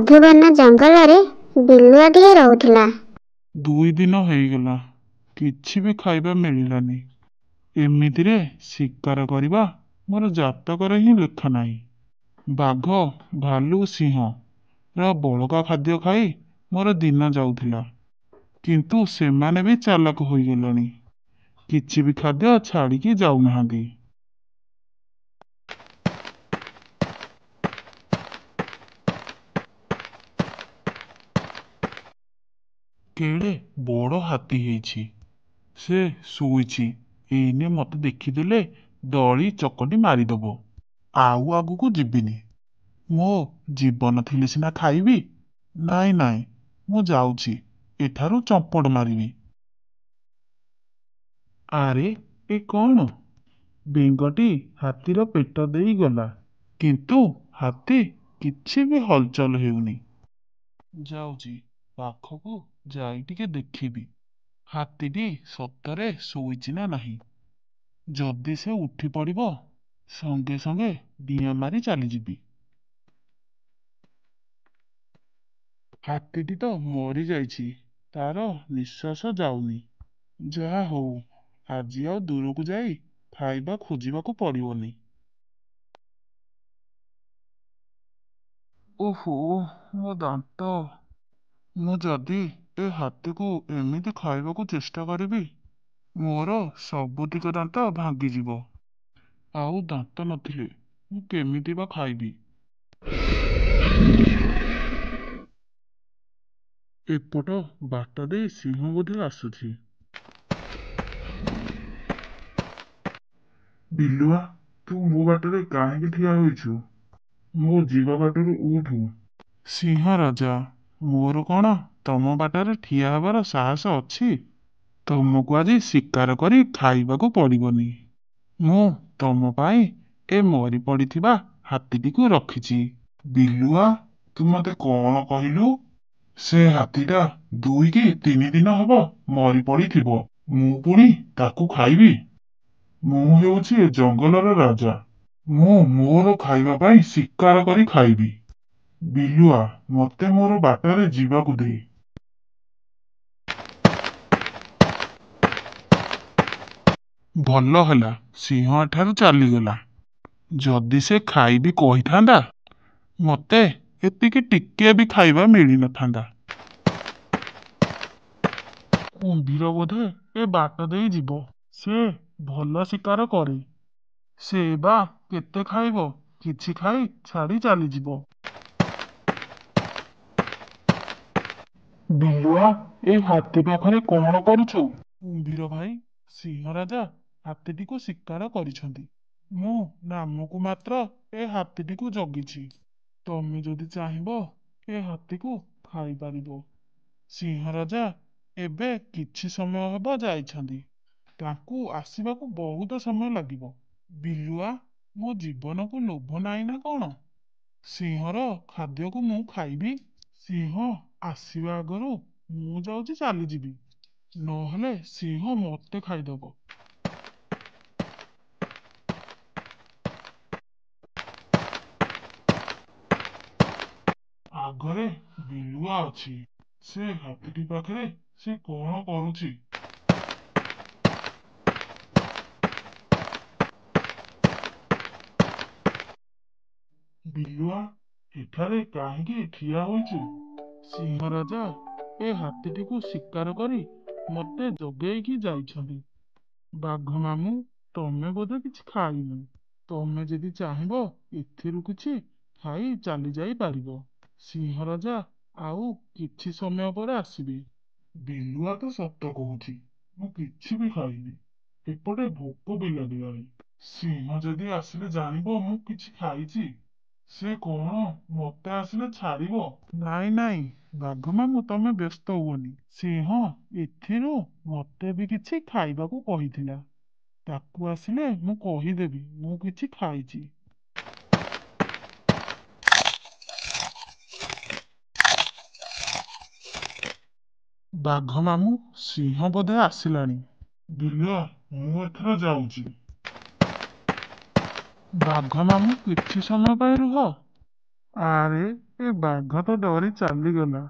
ମଧୁବନ ଜଙ୍ଗଲରେ ବିଲୁଆଟିଏ ରହୁଥିଲା। 2 ଦିନ ହେଇଗଲା, କିଛି ବି ଖାଇବା ମିଳିଲାନି। ଏମିତିରେ ଶିକାର କରିବା ମୋର ଜାତକରେ ହିଁ ଲେଖା ନାହିଁ। ବାଘ, ଭାଲୁ, ସିଂହ ର ବଳକା ଖାଦ୍ୟ ଖାଇ ମୋର ଦିନ ଯାଉଥିଲା, କିନ୍ତୁ ସେମାନେ ବି ଚାଲାକ ହୋଇଗଲେଣି। କିଛି ବି ଖାଦ୍ୟ ଛାଡ଼ିକି ଯାଉନାହାନ୍ତି। କେଡ଼େ ବଡ଼ ହାତୀ ହେଇଛି। ସେ ଶୋଇଛି। ଏଇନେ ମତେ ଦେଖିଦେଲେ ଦଳି ଚକଟି ମାରିଦବ। ଆଉ ଆଗକୁ ଯିବିନି। ମୋ ଜୀବନ ଥିଲେ ସିନା ଖାଇବି। ନାଇଁ ନାଇଁ, ମୁଁ ଯାଉଛି, ଏଠାରୁ ଚମ୍ପଟ ମାରିବି। ଆରେ, ଏ କ'ଣ? ବେଙ୍ଗଟି ହାତୀର ପେଟ ଦେଇ ଗଲା, କିନ୍ତୁ ହାତୀ କିଛି ବି ହଲଚଲ ହେଉନି। ଯାଉଛି, ପାଖକୁ ଯାଇ ଟିକେ ଦେଖିବି ହାତୀଟି ସତରେ ଶୋଇଛି ନା ନାହିଁ। ଯଦି ସେ ଉଠି ପଡ଼ିବ, ସଙ୍ଗେ ସଙ୍ଗେ ଡିଆଁ ମାରି ଚାଲିଯିବି। ହାତୀଟି ତ ମରିଯାଇଛି, ତାର ନିଶ୍ୱାସ ଯାଉନି। ଯାହା ହଉ, ଆଜି ଆଉ ଦୂରକୁ ଯାଇ ଖାଇବା ଖୋଜିବାକୁ ପଡ଼ିବନି। ଓହୋ, ମୋ ଦାନ୍ତ! ମୁଁ ଯଦି ଏ ହାତୀକୁ ଏମିତି ଖାଇବାକୁ ଚେଷ୍ଟା କରିବି, ମୋର ସବୁତିକ ଦାନ୍ତ ଭାଙ୍ଗିଯିବ। ଆଉ ଦାନ୍ତ ନଥିଲେ ମୁଁ କେମିତି ବା ଖାଇବି? ଏପଟ ବାଟ ଦେଇ ସିଂହ ବୋଧେ ଆସୁଛି। ବିଲୁଆ, ତୁ ମୋ ବାଟରେ କାହିଁକି ଠିଆ ହୋଇଛୁ? ମୋ ଯିବା ବାଟରୁ ଉଠୁ। ସିଂହ ରାଜା, ମୋର କ'ଣ ତମ ବାଟରେ ଠିଆ ହେବାର ସାହସ ଅଛି? ତମକୁ ଆଜି ଶିକାର କରି ଖାଇବାକୁ ପଡ଼ିବନି। ମୁଁ ତମ ପାଇଁ ଏ ମରି ପଡ଼ିଥିବା ହାତୀଟିକୁ ରଖିଛି। ବିଲୁଆ, ତୁ ମତେ କ'ଣ କହିଲୁ? ସେ ହାତୀଟା 2 କି 3 ଦିନ ହବ ମରି ପଡ଼ିଥିବ। ମୁଁ ପୁଣି ତାକୁ ଖାଇବି? ମୁଁ ହେଉଛି ଏ ଜଙ୍ଗଲର ରାଜା। ମୁଁ ମୋର ଖାଇବା ପାଇଁ ଶିକାର କରି ଖାଇବି। ବିଲୁଆ, ମତେ ମୋର ବାଟରେ ଯିବାକୁ ଦେ। ଭଲ ହେଲା, ସିଂହ ଏଠାରୁ ଚାଲିଗଲା। ଯଦି ସେ ଖାଇବି କହିଥାନ୍ତା, ମତେ ଏତିକି ଟିକେ ବି ଖାଇବା ମିଳିନଥାନ୍ତା। କୁମ୍ଭୀର ବୋଧେ ଏ ବାଟ ଦେଇ ଯିବ। ସେ ଭଲ ଶିକାର କରେ। ସେ ବା କେତେ ଖାଇବ, କିଛି ଖାଇ ଛାଡ଼ି ଚାଲିଯିବ। ବିଲୁଆ, ଏ ହାତୀ ପାଖରେ କ'ଣ କରୁଛୁ? କୁମ୍ଭୀର ଭାଇ, ସିଂହ ରାଜା ହାତୀଟିକୁ ଶିକାର କରିଛନ୍ତି। ମୁଁ ନାମକୁ ମାତ୍ର ଏ ହାତୀଟିକୁ ଜଗିଛି। ତମେ ଯଦି ଚାହିଁବ ଏ ହାତୀକୁ ଖାଇପାରିବ। ସିଂହ ରାଜା ଏବେ କିଛି ସମୟ ହେବ ଯାଇଛନ୍ତି। ତାଙ୍କୁ ଆସିବାକୁ ବହୁତ ସମୟ ଲାଗିବ। ବିଲୁଆ, ମୋ ଜୀବନକୁ ଲୋଭ ନାହିଁ ନା କ'ଣ? ସିଂହର ଖାଦ୍ୟକୁ ମୁଁ ଖାଇବି। ସିଂହ ଆସିବା ଆଗରୁ ମୁଁ ଯାଉଛି ଚାଲିଯିବି, ନହେଲେ ସିଂହ ମତେ ଖାଇଦବ। ଆଗରେ ବିଲୁଆ ଅଛି। ସେ ହାତୀଟି ପାଖରେ ସେ କ'ଣ କରୁଛି? ବିଲୁଆ, ଏଠାରେ କାହିଁକି ଠିଆ ହୋଇଛୁ? ସିଂହ ରାଜା ଏ ହାତୀଟିକୁ ଶିକାର କରି ମତେ ଜଗେଇକି ଯାଇଛନ୍ତି। ବାଘ ମାମୁଁ, ତମେ ବୋଧେ କିଛି ଖାଇନ। ତମେ ଯଦି ଚାହିଁବ ଏଥିରୁ କିଛି ଖାଇ ଚାଲି ଯାଇପାରିବ। ସିଂହ ରାଜା ଆଉ କିଛି ସମୟ ପରେ ଆସିବେ। ବିଲୁଆ ତ ସତ କହୁଛି, ମୁଁ କିଛି ବି ଖାଇନି। ଏପଟେ ଭୋକ ବି ଲାଗିଲାଣି। ସିଂହ ଯଦି ଆସିଲେ ଜାଣିବ ମୁଁ କିଛି ଖାଇଛି, ସେ କ'ଣ ମତେ ଆସିଲେ ଛାଡ଼ିବ? ନାଇଁ ନାଇଁ, ବାଘ ମାମୁଁ, ତମେ ବ୍ୟସ୍ତ ହୁଅନି। ସିଂହ ଏଥିରୁ ମତେ ବି କିଛି ଖାଇବାକୁ କହିଥିଲା। ତାକୁ ଆସିଲେ ମୁଁ କହିଦେବି ମୁଁ କିଛି ଖାଇଛି। ବାଘ ମାମୁଁ, ସିଂହ ବୋଧେ ଆସିଲାଣି। ବିଲୁଆ, ମୁଁ ଏଥର ଯାଉଛି। ବାଘ ମାମୁଁ, କିଛି ସମୟ ପାଇଁ ରୁହ। ଆରେ ଏ ବାଘ ତ ଡରି ଚାଲିଗଲା।